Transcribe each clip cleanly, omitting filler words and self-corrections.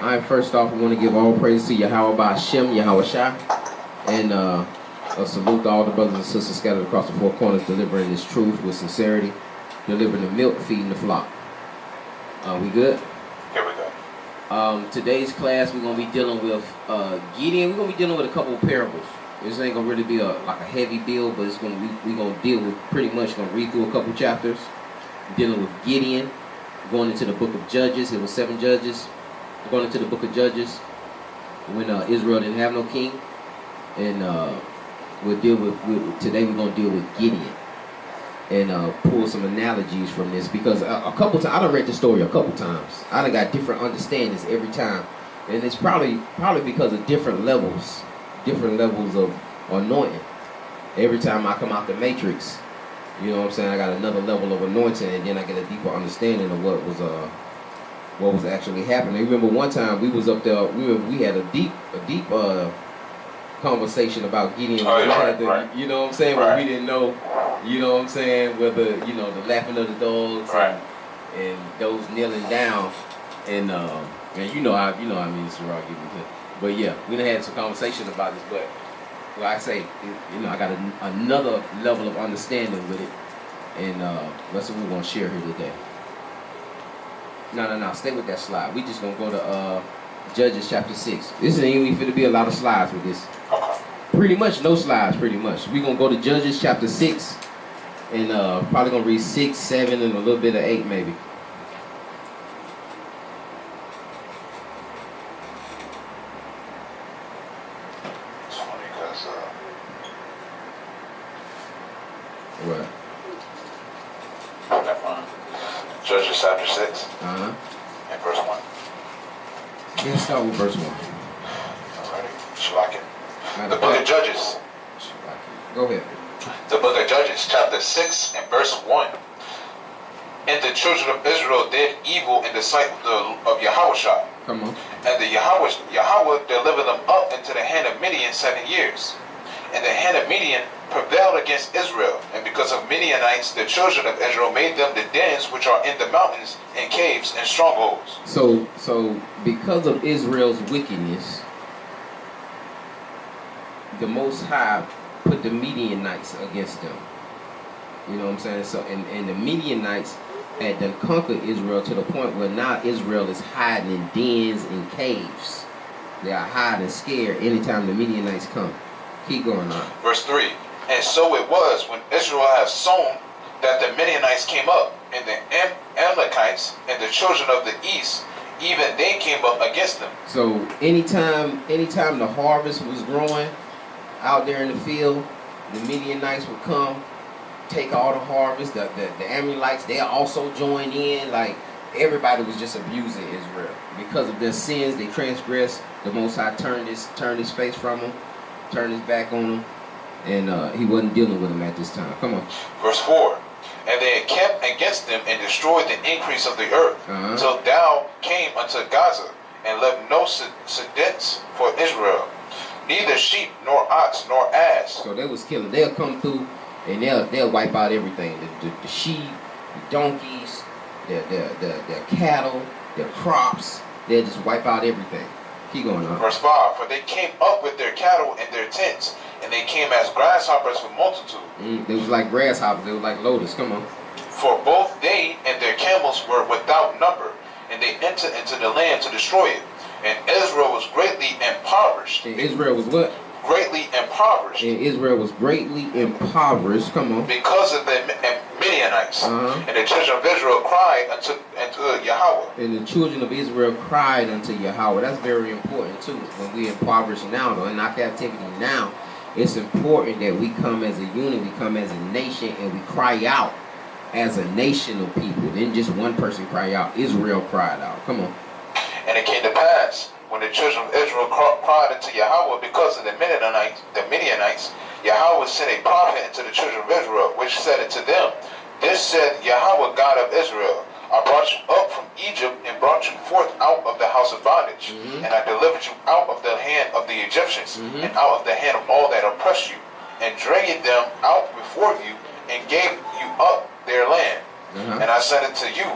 Alright, first off, we want to give all praise to Yahweh Ba'Shem, Yahweh Shai, and a salute to all the brothers and sisters scattered across the four corners, delivering this truth with sincerity, delivering the milk, feeding the flock. We good? Here we go. Today's class, we're going to be dealing with Gideon. We're going to be dealing with a couple of parables. This ain't going to really be like a heavy deal, but it's going to be, we're going to deal with pretty much, going to read through a couple chapters, dealing with Gideon, going into the book of Judges. It was 7 judges. Going into the book of Judges when Israel didn't have no king, and we'll deal with today. We're going to deal with Gideon and pull some analogies from this, because a couple times I done read the story a couple times. I done got different understandings every time, and it's probably because of different levels of anointing. Every time I come out the matrix, you know what I'm saying, I got another level of anointing, and then I get a deeper understanding of what was actually happening. I remember one time we was up there, we had a deep conversation about Gideon. Right. You know what I'm saying? Right. Where we didn't know, you know what I'm saying, whether, you know, the laughing of the dogs, right, and those kneeling down, and you know I mean, it's wrong, but yeah, we done had some conversation about this, but like I say, you know, I got another level of understanding with it, and that's what we're gonna share here today. No. Stay with that slide. We just gonna go to Judges chapter 6. This ain't even finna be a lot of slides with this. Pretty much no slides. Pretty much. We gonna go to Judges chapter 6, and probably gonna read 6, 7, and a little bit of 8 maybe. It's funny because What? never mind. Judges chapter 6 Uh-huh. and verse 1. Let's start with verse 1. Alrighty. Shalak. The book of Judges. Go ahead. The book of Judges, chapter 6 and verse 1. And the children of Israel did evil in the sight of Yahweh. Come on. And the Yahweh delivered them up into the hand of Midian 7 years. And the hand of Midian prevailed against Israel, and because of Midianites, the children of Israel made them the dens which are in the mountains, and caves, and strongholds. So because of Israel's wickedness, the Most High put the Midianites against them. You know what I'm saying? So and the Midianites had done conquered Israel to the point where now Israel is hiding in dens and caves. They are hiding scared anytime the Midianites come. Keep going on. Verse 3. And so it was when Israel had sown that the Midianites came up, and the Amalekites and the children of the east, even they came up against them. So anytime the harvest was growing out there in the field, the Midianites would come, take all the harvest. The Amalekites, they also joined in. Like, everybody was just abusing Israel because of their sins. They transgressed. The Most High turned his face from them, turned his back on them, and he wasn't dealing with them at this time. Come on. Verse 4. And they encamped against them and destroyed the increase of the earth, till thou came unto Gaza, and left no sedents for Israel, neither sheep nor ox nor ass. So they was killing. They'll come through and they'll wipe out everything. The sheep, the donkeys, their cattle, their crops. They'll just wipe out everything. Keep going on. Verse 5. For they came up with their cattle and their tents, and they came as grasshoppers for multitude. They was like grasshoppers. They were like locusts. Come on. For both they and their camels were without number, and they entered into the land to destroy it. And Israel was greatly impoverished. And Israel was what? Greatly impoverished. And Israel was greatly impoverished. Come on. Because of the Midianites. And the children of Israel cried unto Yahweh. And the children of Israel cried unto Yahweh. That's very important too. When we impoverished now, though, in our captivity now, it's important that we come as a unit, we come as a nation, and we cry out as a nation of people. Then just one person cry out. Israel cried out. Come on. And it came to pass, when the children of Israel cried unto Yahweh because of the Midianites, Yahweh sent a prophet into the children of Israel, which said unto them, This said Yahweh God of Israel, I brought you up from Egypt and brought you forth out of the house of bondage. And I delivered you out of the hand of the Egyptians and out of the hand of all that oppressed you, and dragged them out before you and gave you up their land. And I said unto you,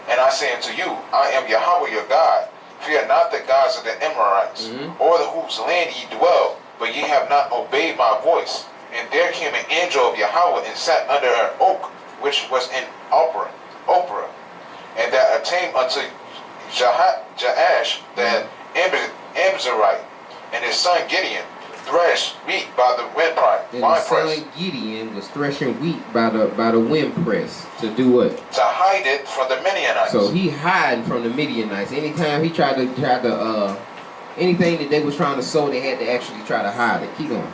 and I say unto you, I am Yahweh your God. Fear not the gods of the Amorites, or the whose land ye dwell, but ye have not obeyed my voice. And there came an angel of Yahweh and sat under an oak, which was in Oprah, and that attained unto Jaash the Amzorite, and his son Gideon threshed wheat by the wine press. Son Gideon was threshing wheat by the wind press to do what? To hide it from the Midianites. So he hiding from the Midianites. Anytime he tried to anything that they was trying to sow, they had to actually try to hide it. Keep going.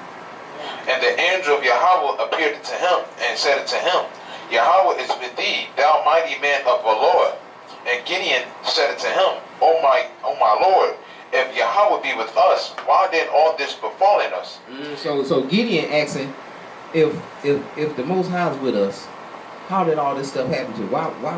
And the angel of Yahweh appeared to him and said unto him, Yahweh is with thee, thou mighty man of Valor. And Gideon said unto him, O my Lord, if Yahweh be with us, why then all this befalling us? So Gideon asking, if the Most High is with us, how did all this stuff happen to? Why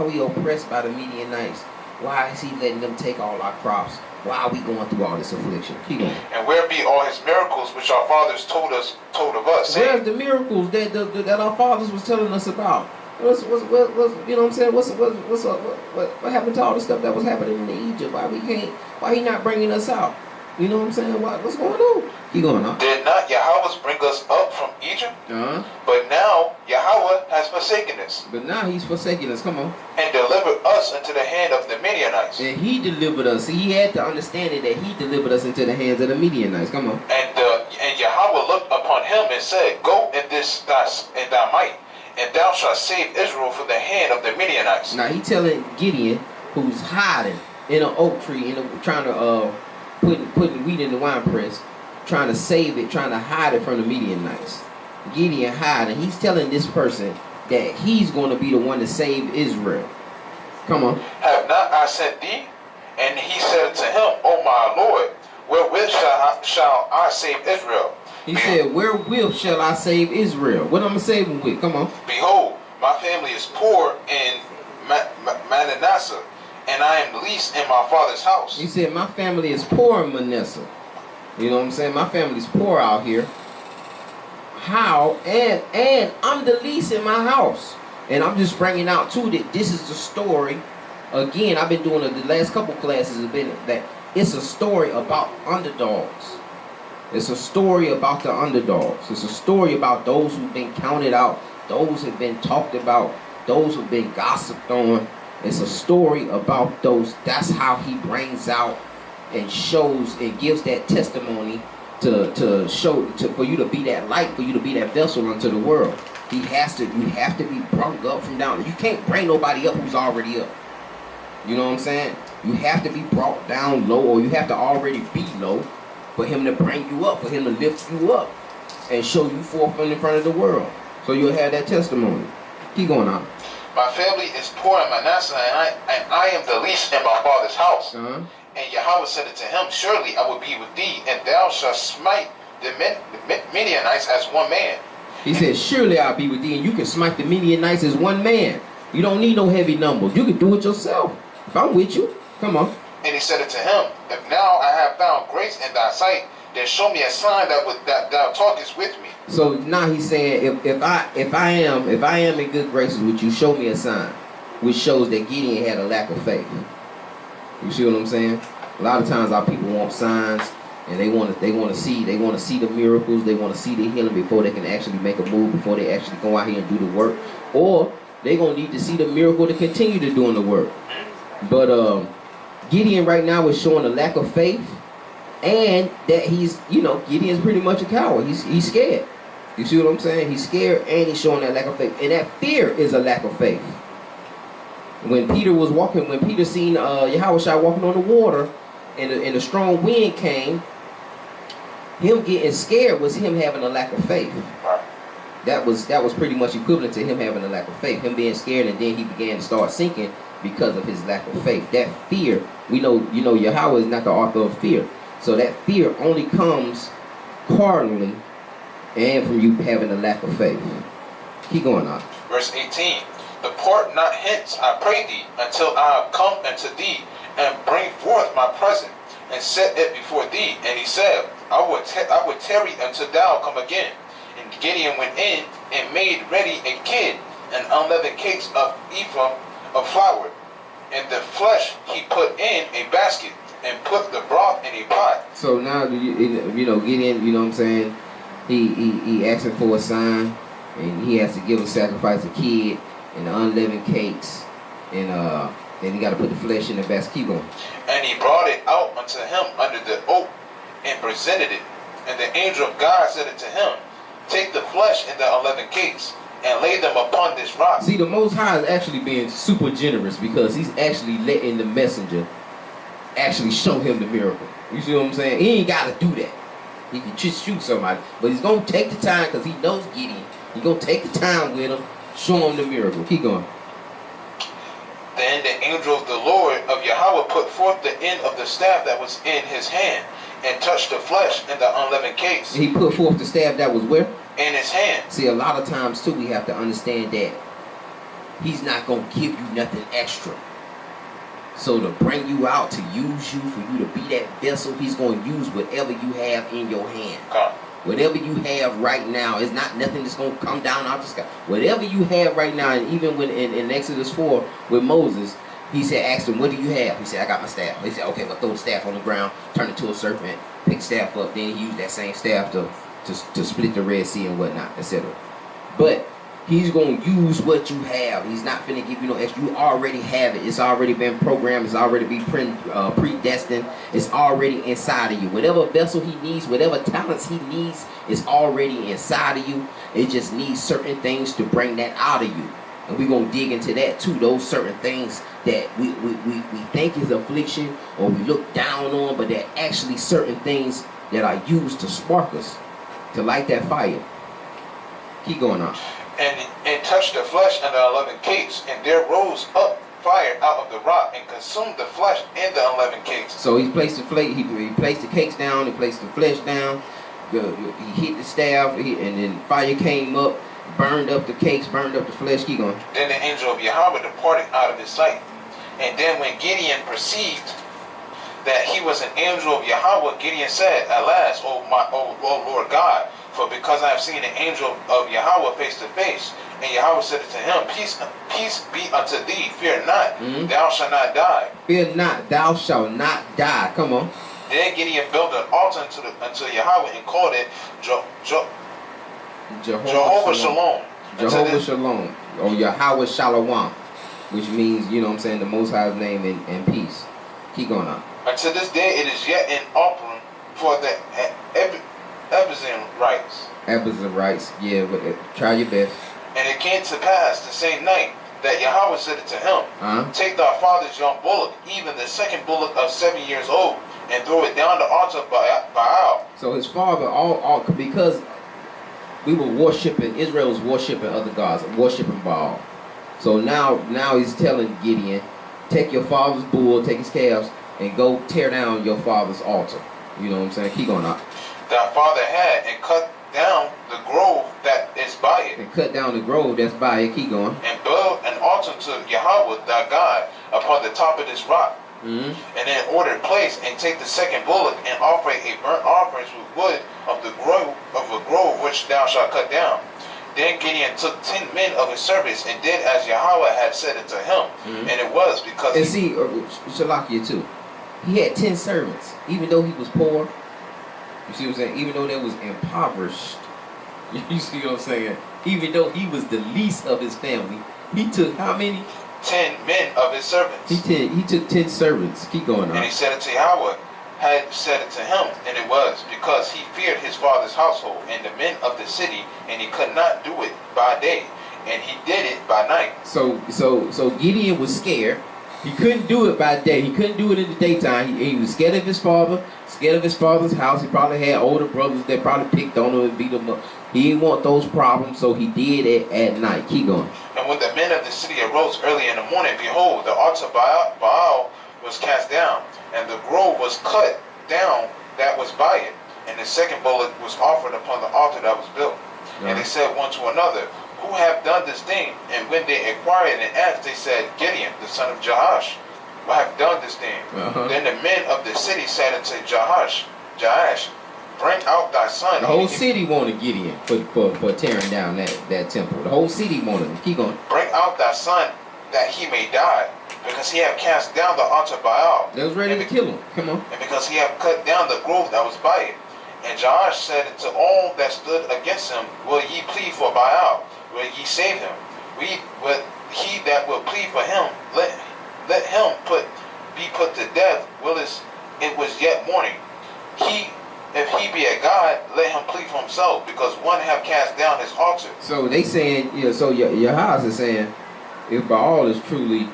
we oppressed by the Midianites? Why is he letting them take all our crops? Why are we going through all this affliction? Keep going. And where be all his miracles which our fathers told of us? Where's the miracles that our fathers was telling us about? What's you know what I'm saying? What happened to all the stuff that was happening in Egypt? Why he not bringing us out? You know what I'm saying? What's going on? Keep going on. Did not Yahweh bring us up from Egypt? But now Yahweh has forsaken us. But now he's forsaken us. Come on. And delivered us into the hand of the Midianites. And he delivered us. He had to understand it that he delivered us into the hands of the Midianites. Come on. And Yahweh looked upon him and said, Go in thy might, and thou shalt save Israel from the hand of the Midianites. Now he telling Gideon, who's hiding in an oak tree, trying to putting wheat in the wine press, trying to save it, trying to hide it from the Midianites. Gideon hiding. He's telling this person that he's going to be the one to save Israel. Come on. Have not I sent thee? And he said to him, O my Lord, wherewith shall I save Israel? He said, wherewith shall I save Israel? What I'm going to save him with? Come on. Behold, my family is poor in Manasseh, and I am least in my father's house. He said, my family is poor in Manasseh. You know what I'm saying? My family's poor out here. How? And I'm the least in my house. And I'm just bringing out too that this is the story. Again, I've been doing the last couple classes have been that it's a story about underdogs. It's a story about the underdogs. It's a story about those who've been counted out, those who've been talked about, those who've been gossiped on. It's a story about those. That's how he brings out and shows and gives that testimony to show for you to be that light, for you to be that vessel unto the world. You have to be brought up from down. You can't bring nobody up who's already up. You know what I'm saying? You have to be brought down low, or you have to already be low for him to bring you up, for him to lift you up and show you forth in front of the world. So you'll have that testimony. Keep going on. My family is poor in Manasseh, and I am the least in my father's house. And Yahweh said unto him, Surely I will be with thee, and thou shalt smite the Midianites as one man. He said, surely I'll be with thee, and you can smite the Midianites as one man. You don't need no heavy numbers. You can do it yourself. If I'm with you, come on. And he said unto him, If now I have found grace in thy sight, then show me a sign that thou talkest with me. So now he's saying, if I am in good graces with you, show me a sign, which shows that Gideon had a lack of faith. You see what I'm saying? A lot of times our people want signs, and they want to see the miracles, they want to see the healing before they can actually make a move, before they actually go out here and do the work, or they're gonna need to see the miracle to continue to doing the work. But Gideon right now is showing a lack of faith, and that Gideon's pretty much a coward. He's scared. You see what I'm saying? He's scared, and he's showing that lack of faith, and that fear is a lack of faith. When Peter seen Yahweh walking on the water, and a strong wind came, him getting scared was him having a lack of faith. That was pretty much equivalent to him having a lack of faith. Him being scared, and then he began to start sinking because of his lack of faith. That fear, we know, Yahweh is not the author of fear. So that fear only comes carnally and from you having a lack of faith. Keep going on. Verse 18. Depart not hence, I pray thee, until I have come unto thee, and bring forth my present, and set it before thee. And he said, I would tarry until thou come again. And Gideon went in and made ready a kid and unleavened cakes of ephah of flour. And the flesh he put in a basket and put the broth in a pot. So now, Gideon, you know what I'm saying? He asking for a sign, and he has to give a sacrifice a kid and the unleavened cakes, and then he got to put the flesh in the basket. Keep going. And he brought it out unto him under the oak and presented it. And the angel of God said unto him, take the flesh and the unleavened cakes and lay them upon this rock. See, the Most High is actually being super generous because he's actually letting the messenger actually show him the miracle. You see what I'm saying? He ain't got to do that. He can just shoot somebody. But he's going to take the time because he knows Gideon. He's going to take the time with him, show him the miracle. Keep going. Then the angel of the Lord of Yahweh put forth the end of the staff that was in his hand and touched the flesh and the unleavened cakes. He put forth the staff that was where? In his hand. See, a lot of times too, we have to understand that he's not going to give you nothing extra. So to bring you out, to use you, for you to be that vessel, he's going to use whatever you have in your hand. God. Whatever you have right now, it's not nothing that's going to come down out the sky. Whatever you have right now, and even when in Exodus 4 with Moses, he said, asked him, what do you have? He said, I got my staff. He said, okay, well, throw the staff on the ground, turn it to a serpent, pick the staff up. Then he used that same staff to split the Red Sea and whatnot, etc. But he's going to use what you have. He's not finna give you no extra. You already have it. It's already been programmed. It's already been predestined. It's already inside of you. Whatever vessel he needs, whatever talents he needs, is already inside of you. It just needs certain things to bring that out of you. And we're going to dig into that too. Those certain things that we think is affliction or we look down on, but they're actually certain things that are used to spark us, to light that fire. Keep going on. And touched the flesh and the unleavened cakes, and there rose up fire out of the rock and consumed the flesh and the unleavened cakes. So he placed he placed the cakes down, he placed the flesh down, he hit the staff, and then fire came up, burned up the cakes, burned up the flesh. Keep going. Then the angel of Yahweh departed out of his sight. And then when Gideon perceived that he was an angel of Yahweh, Gideon said, alas, O Lord God, for because I have seen an angel of Yahweh face to face. And Yahweh said unto him, peace be unto thee, fear not, thou shalt not die. Fear not, thou shalt not die. Come on. Then Gideon built an altar unto Yahweh and called it Jehovah Shalom. Jehovah Shalom, or Yahweh Shalom, which means, you know what I'm saying, the Most High's name and peace. Keep going on. Until this day it is yet an offering for the Abiezrites. Yeah, but try your best. And it came to pass the same night that Yahweh said unto him, take thy father's young bullock, even the second bullock of 7 years old, and throw it down the altar of Baal. So his father, all because we were worshiping, Israel was worshiping other gods, worshiping Baal. So now he's telling Gideon, take your father's bull, take his calves, and go tear down your father's altar. You know what I'm saying? Keep going on. Thy father had, and cut down the grove that is by it. And cut down the grove that's by it. Keep going. And build an altar to Yahweh thy God upon the top of this rock. And then order place and take the second bullock and offer a burnt offering with wood of the grove which thou shalt cut down. Then Gideon took 10 men of his service and did as Yahweh had said unto him. And it was because Shalakia too. He had 10 servants, even though he was poor. You see what I'm saying? Even though they was impoverished. You see what I'm saying? Even though he was the least of his family, he took how many? 10 men of his servants. He took 10 servants. Keep going on. And he said unto Yahweh, had said it to him, and it was because he feared his father's household and the men of the city, and he could not do it by day, and he did it by night. So Gideon was scared. He couldn't do it by day. He couldn't do it in the daytime. He was scared of his father, scared of his father's house. He probably had older brothers that probably picked on him and beat him up. He didn't want those problems, so he did it at night. Keep going. And when the men of the city arose early in the morning, behold, the altar of Baal was cast down, and the grove was cut down that was by it, and the second bullock was offered upon the altar that was built. And they said one to another, who have done this thing? And when they inquired and asked, they said, Gideon, the son of Jahash, who have done this thing. Then the men of the city said unto Jahash, bring out thy son. The whole city wanted Gideon for tearing down that temple. The whole city wanted him. Keep going. Bring out thy son that he may die, because he have cast down the altar of Baal. They was ready to kill him. Come on. And because he have cut down the grove that was by it. And Joash said unto all that stood against him, will ye plead for Baal? Will ye save him? But he that will plead for him, let him be put to death. It was yet morning. If he be a god, let him plead for himself, because one have cast down his altar. So they saying, so Yahaz is saying, if Baal is truly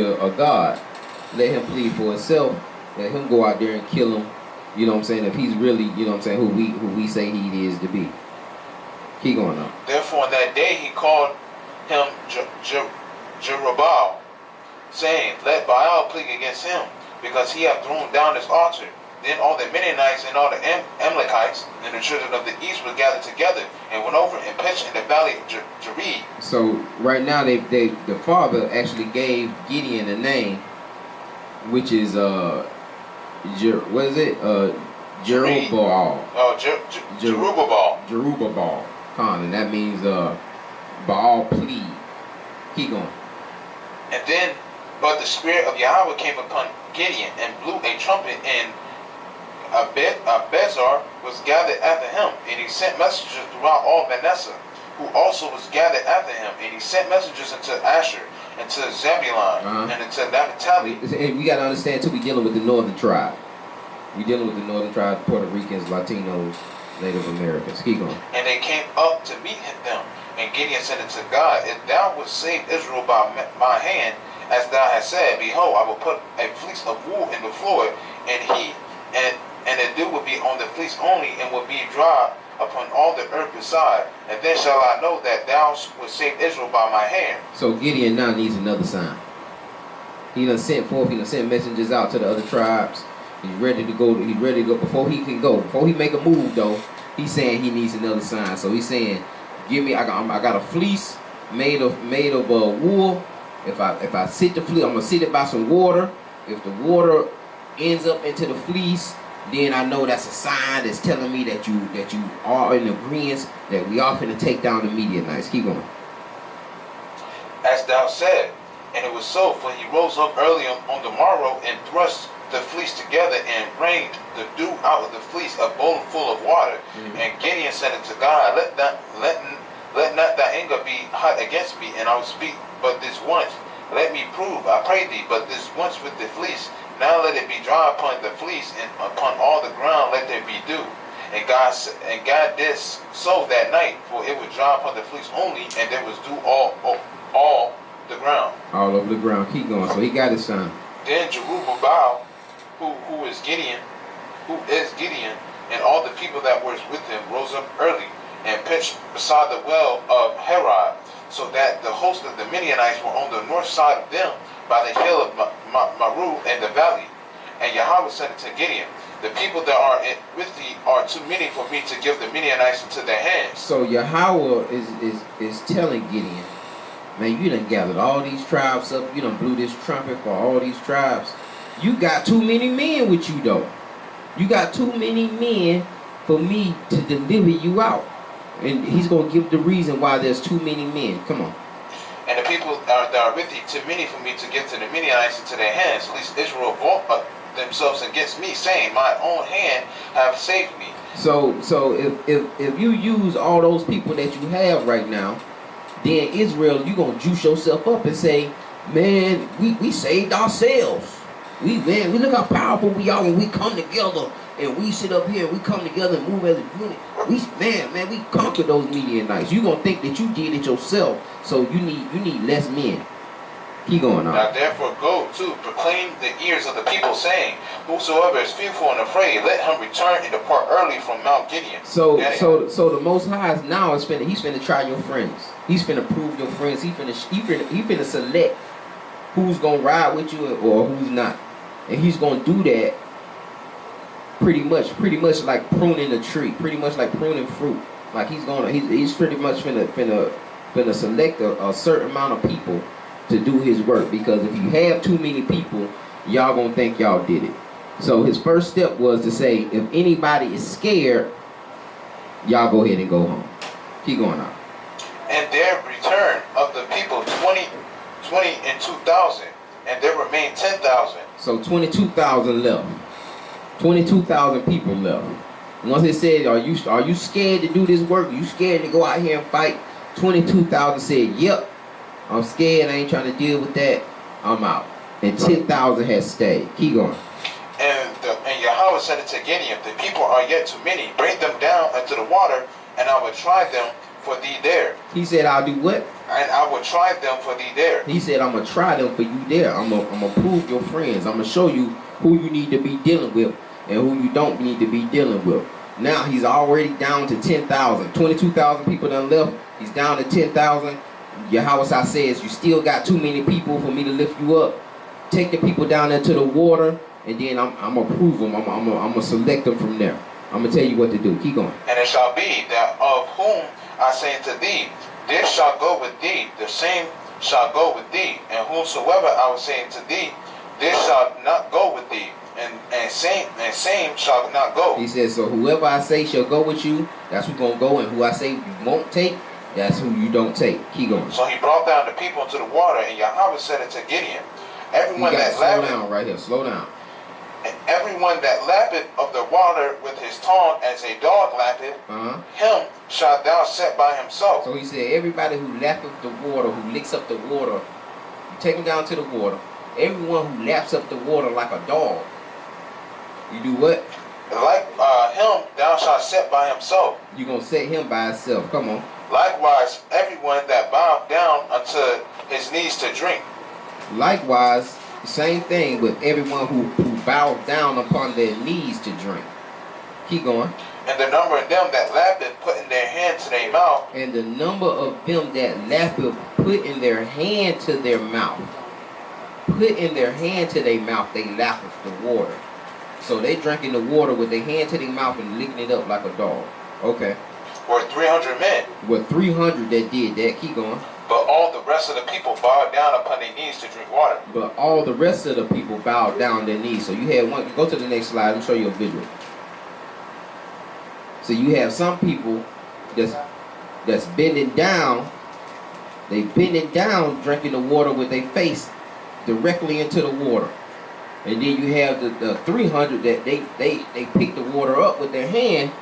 a god, let him plead for himself. Let him go out there and kill him. You know what I'm saying? If he's really, you know what I'm saying, who we say he is to be. Keep going on. Therefore, in that day he called him Jerubbaal, saying, let Baal plead against him, because he hath thrown down his altar. Then all the Midianites and all the Amalekites and the children of the east were gathered together and went over and pitched in the valley of Jered. So right now, the father actually gave Gideon a name, which is what is it? Jerubbaal. Jerubbaal. Jerubbaal. And that means Baal plead. Keep going. And then, but the spirit of Yahweh came upon Gideon and blew a trumpet, and Abezar was gathered after him, and he sent messengers throughout all Manasseh, who also was gathered after him, and he sent messengers into Asher, and to Zebulun, and into Naphtali. And we got to understand too, we dealing with the northern tribe. We dealing with the northern tribe, Puerto Ricans, Latinos, Native Americans. Keep going. And they came up to meet them, and Gideon said unto God, if thou wouldst save Israel by my hand, as thou hast said, behold, I will put a fleece of wool in the floor, and the dew will be on the fleece only, and will be dry upon all the earth beside. And then shall I know that thou wilt save Israel by my hand. So Gideon now needs another sign. He done sent forth, he done sent messengers out to the other tribes. He's ready to go. He's ready to go. Before he can go, before he make a move though, he's saying he needs another sign. So he's saying, give me, I got a fleece made of wool. If I sit the fleece, I'm gonna sit it by some water. If the water ends up into the fleece, then I know that's a sign that's telling me that you are in agreement that we are finna take down the Midianites. Keep going. As thou said, and it was so, for he rose up early on the morrow and thrust the fleece together and rained the dew out of the fleece, a bowl full of water. And Gideon said unto God, let not thy anger be hot against me, and I will speak but this once. Let me prove, I pray thee, but this once with the fleece. Now let it be dry upon the fleece, and upon all the ground let there be dew. And God did so that night, for it was dry upon the fleece only, and there was dew all the ground. All over the ground. Keep going. So he got his son. Then Jerubbaal, who is Gideon, and all the people that were with him rose up early and pitched beside the well of Herod, so that the host of the Midianites were on the north side of them, by the hill of Maru and the valley. And Yahweh said unto Gideon, the people that are with thee are too many for me to give the Midianites into their hands. So Yahweh is telling Gideon, man, you done gathered all these tribes up, you done blew this trumpet for all these tribes. You got too many men with you though. You got too many men for me to deliver you out. And he's going to give the reason why there's too many men. Come on. And the people that are with thee too many for me to give to the Midianites into their hands, lest Israel vaunt themselves against me, saying, my own hand have saved me. So if you use all those people that you have right now, then Israel, you're going to juice yourself up and say, man, we saved ourselves. We look how powerful we are when we come together and we sit up here and we come together and move as a unit. We conquered those Midianites. You're going to think that you did it yourself, so you need less men. Keep going on. Now therefore go to proclaim the ears of the people, saying, whosoever is fearful and afraid, let him return and depart early from Mount Gideon. So the Most High now he's finna try your friends. He's finna prove your friends. He finna select who's gonna ride with you or who's not, and he's gonna do that pretty much like pruning a tree, pretty much like pruning fruit. Like he's pretty much finna select a certain amount of people to do his work, because if you have too many people, y'all gonna think y'all did it. So his first step was to say, if anybody is scared, y'all go ahead and go home. Keep going on. And there returned of the people 20 and 2,000, and there remained 10,000. So 22,000 left. 22,000 people left. Once it said, are you scared to do this work? You scared to go out here and fight? 22,000 said, yep, I'm scared. I ain't trying to deal with that. I'm out. And 10,000 has stayed. Keep going. And Yahweh said unto Gideon, the people are yet too many. Bring them down into the water, and I will try them for thee there. He said, I'll do what? And I will try them for thee there. He said, I'm going to try them for you there. I'm going to prove your friends. I'm going to show you who you need to be dealing with and who you don't need to be dealing with. Now he's already down to 10,000. 22,000 people done left. He's down to 10,000. Yahweh says, you still got too many people for me to lift you up. Take the people down into the water, and then I'm going to prove them. I'm going to select them from there. I'm going to tell you what to do. Keep going. And it shall be that of whom I say unto thee, this shall go with thee, the same shall go with thee. And whomsoever I will say unto thee, this shall not go with thee, and same shall not go. He says, so whoever I say shall go with you, that's who's going to go, and who I say you won't take, that's who you don't take. Keep going. So he brought down the people into the water, and Yahweh said unto Gideon, everyone that slow lappeth, down right here, slow down. and everyone that lappeth of the water with his tongue as a dog lappeth, him shalt thou set by himself. So he said, everybody who laps up the water, who licks up the water, you take them down to the water. Everyone who laps up the water like a dog, you do what? Like him thou shalt set by himself. You're going to set him by himself. Come on. Likewise, everyone that bowed down unto his knees to drink. Likewise, the same thing with everyone who bows down upon their knees to drink. Keep going. And the number of them that lappeth putting their hand to their mouth. And the number of them that lappeth putting their hand to their mouth. Put in their hand to their mouth, they lappeth the water. So they drinking the water with their hand to their mouth and licking it up like a dog. Okay. Were 300 men. With 300 that did that. Keep going. But all the rest of the people bowed down upon their knees to drink water. But all the rest of the people bowed down their knees. So you had one. Go to the next slide. Let me show you a visual. So you have some people that's bending down. They bending down, drinking the water with their face directly into the water. And then you have the 300 that they pick the water up with their hand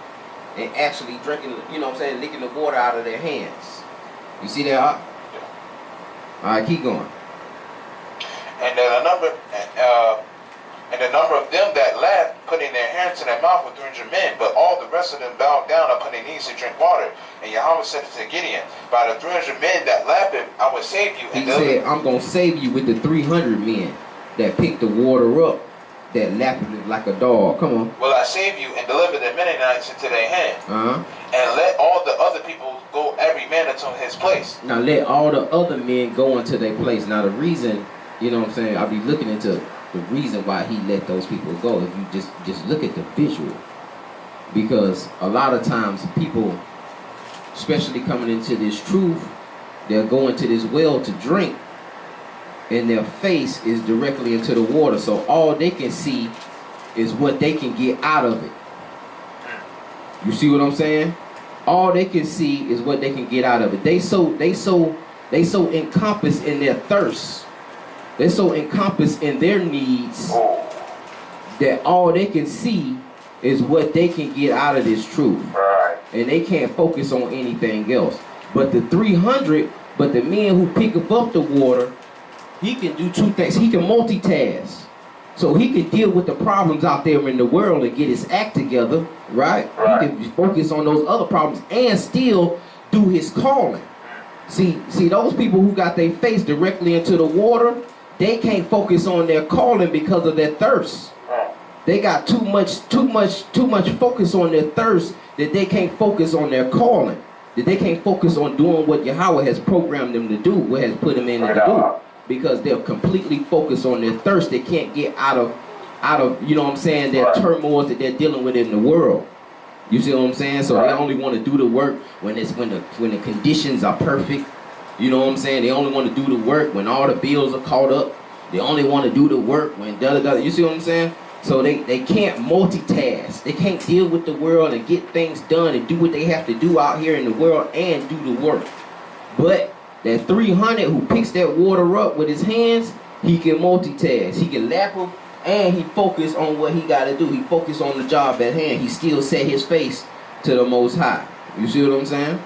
and actually drinking, you know what I'm saying, licking the water out of their hands. You see that? All right, keep going. And the number of them that lapped, putting their hands to their mouth, were 300 men. But all the rest of them bowed down upon their knees to drink water. And Yahweh said to Gideon, by the 300 men that lapped, I will save you. He said, I'm going to save you with the 300 men that picked the water up, that lapped it like a dog. Come on. Will I save you and deliver the Midianites into their hand? And let all the other people go, every man into his place. Now let all the other men go into their place. Now the reason, you know what I'm saying, I'll be looking into the reason why he let those people go. If you just look at the visual. Because a lot of times people, especially coming into this truth, they'll go into this well to drink, and their face is directly into the water. So all they can see is what they can get out of it. You see what I'm saying? All they can see is what they can get out of it. They so encompassed in their thirst. They're so encompassed in their needs that all they can see is what they can get out of this truth. And they can't focus on anything else. But the 300, but the men who pick up the water, he can do two things. He can multitask. So he can deal with the problems out there in the world and get his act together, right? He can focus on those other problems and still do his calling. See those people who got their face directly into the water, they can't focus on their calling because of their thirst. They got too much focus on their thirst that they can't focus on their calling. That they can't focus on doing what Yahweh has programmed them to do, what has put them in to do. Because they're completely focused on their thirst. They can't get out of you know what I'm saying, their turmoil that they're dealing with in the world. You see what I'm saying? So they only want to do the work when the conditions are perfect. You know what I'm saying? They only want to do the work when all the bills are caught up. They only want to do the work when da-da-da. You see what I'm saying? So they can't multitask. They can't deal with the world and get things done and do what they have to do out here in the world and do the work. But that 300 who picks that water up with his hands, he can multitask. He can lap them and he focus on what he got to do. He focus on the job at hand. He still set his face to the Most High. You see what I'm saying?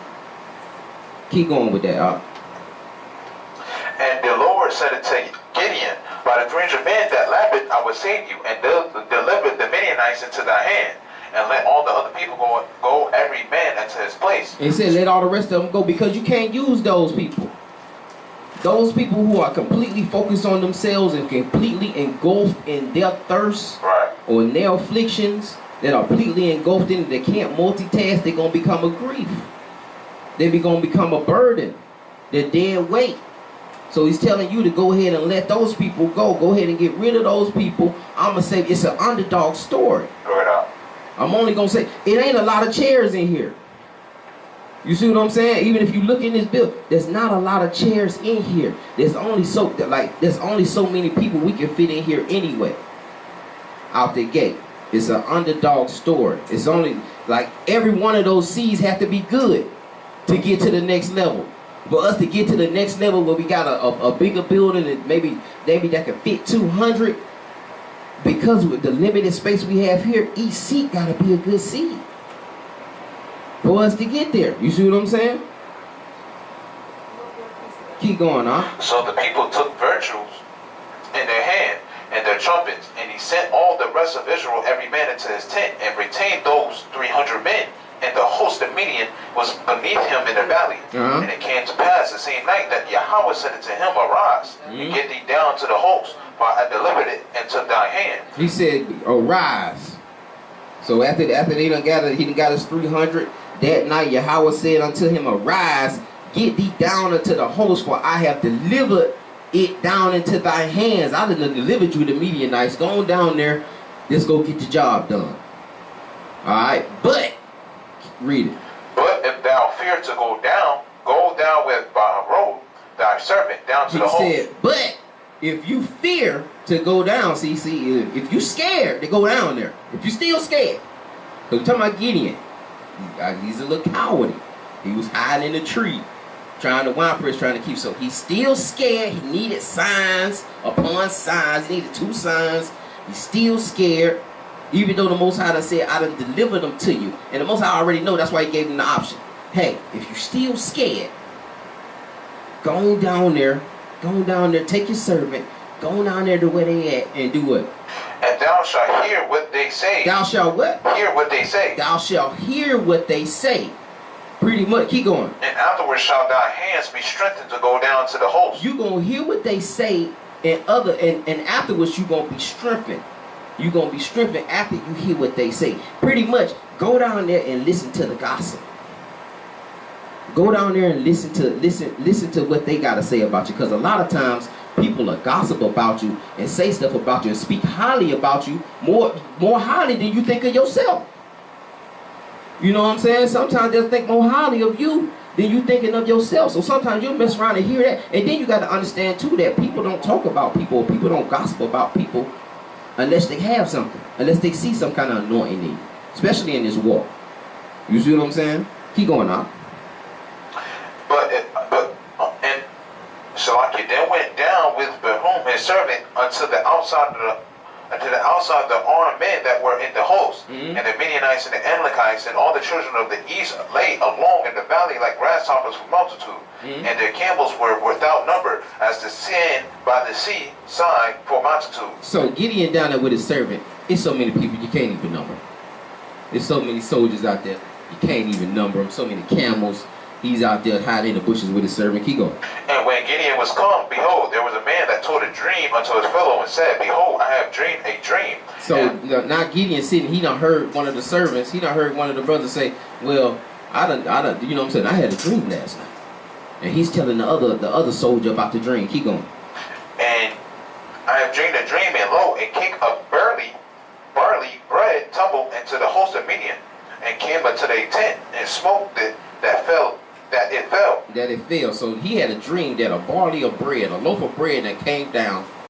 Keep going with that. And the Lord said it to Gideon, by the 300 men that lapped, I will save you, and deliver the Midianites into thy hand, and let all the other people go every man into his place. He said, let all the rest of them go, because you can't use those people. Those people who are completely focused on themselves and completely engulfed in their thirst, right, or in their afflictions, that are completely engulfed in it, they can't multitask, they're going to become a grief. They're going to become a burden. They're dead weight. So he's telling you to go ahead and let those people go. Go ahead and get rid of those people. I'm going to say it's an underdog story. Right. I'm only going to say it ain't a lot of chairs in here. You see what I'm saying? Even if you look in this bill, there's not a lot of chairs in here. There's only so many people we can fit in here anyway. Out the gate. It's an underdog story. It's only like every one of those seeds have to be good to get to the next level. For us to get to the next level where we got a bigger building and maybe that can fit 200, because with the limited space we have here, each seat got to be a good seat for us to get there. You see what I'm saying? Keep going, huh? So the people took virtues in their hand and their trumpets, and he sent all the rest of Israel, every man into his tent, and retained those 300 men. And the host of Midian was beneath him in the valley. And it came to pass the same night that Yahweh said unto him, Arise, and get thee down to the host, for I delivered it into thy hand. He said, arise. So after he done got his 300, that night Yahweh said unto him, Arise, get thee down unto the host, for I have delivered it down into thy hands. I done delivered you the Midianites. Go on down there, let's go get the job done. Alright, but read it. But if thou fear to go down with by a road thy servant down to the host. He said, but if you fear to go down, see, if you scared to go down there, if you still scared, because we're talking about Gideon, he's a little cowardly. He was hiding in a tree, trying to keep. So he's still scared. He needed signs upon signs. He needed 2 signs. He's still scared. Even though the Most High done said, I done delivered them to you. And the Most High already know, that's why he gave him the option. Hey, if you're still scared, go down there, take your servant, go down there to where they at, and do what? And thou shalt hear what they say. Thou shalt what? Hear what they say. Thou shalt hear what they say. Pretty much, keep going. And afterwards shall thy hands be strengthened to go down to the host. You're going to hear what they say, and afterwards you're going to be strengthened. You're going to be strengthened after you hear what they say. Pretty much, go down there and listen to the gossip. Go down there and listen to what they got to say about you. Because a lot of times, people are gossip about you and say stuff about you and speak highly about you, more highly than you think of yourself. You know what I'm saying? Sometimes they'll think more highly of you than you thinking of yourself. So sometimes you'll mess around and hear that. And then you got to understand, too, that people don't talk about people. People don't gossip about people unless they have something, unless they see some kind of anointing in you, especially in this walk. You see what I'm saying? Keep going on. And Shalaki then went down with Behum his servant unto the outside of the armed men that were in the host, and the Midianites and the Amalekites and all the children of the east lay along in the valley like grasshoppers for multitude, and their camels were without number, as the sand by the sea side for multitude. So Gideon down there with his servant, it's so many people you can't even number. There's so many soldiers out there, you can't even number them. So many camels. He's out there hiding in the bushes with his servant. Keep going. And when Gideon was come, behold, there was a man that told a dream unto his fellow and said, Behold, I have dreamed a dream. So now Gideon sitting, he done heard one of the servants, he done heard one of the brothers say, well, I done, you know what I'm saying, I had a dream last night. And he's telling the other soldier about the dream. Keep going. And I have dreamed a dream, and lo, a cake of barley bread tumbled into the host of Midian, and came unto their tent, and smoked it that it fell. So he had a dream that a barley of bread, a loaf of bread that came down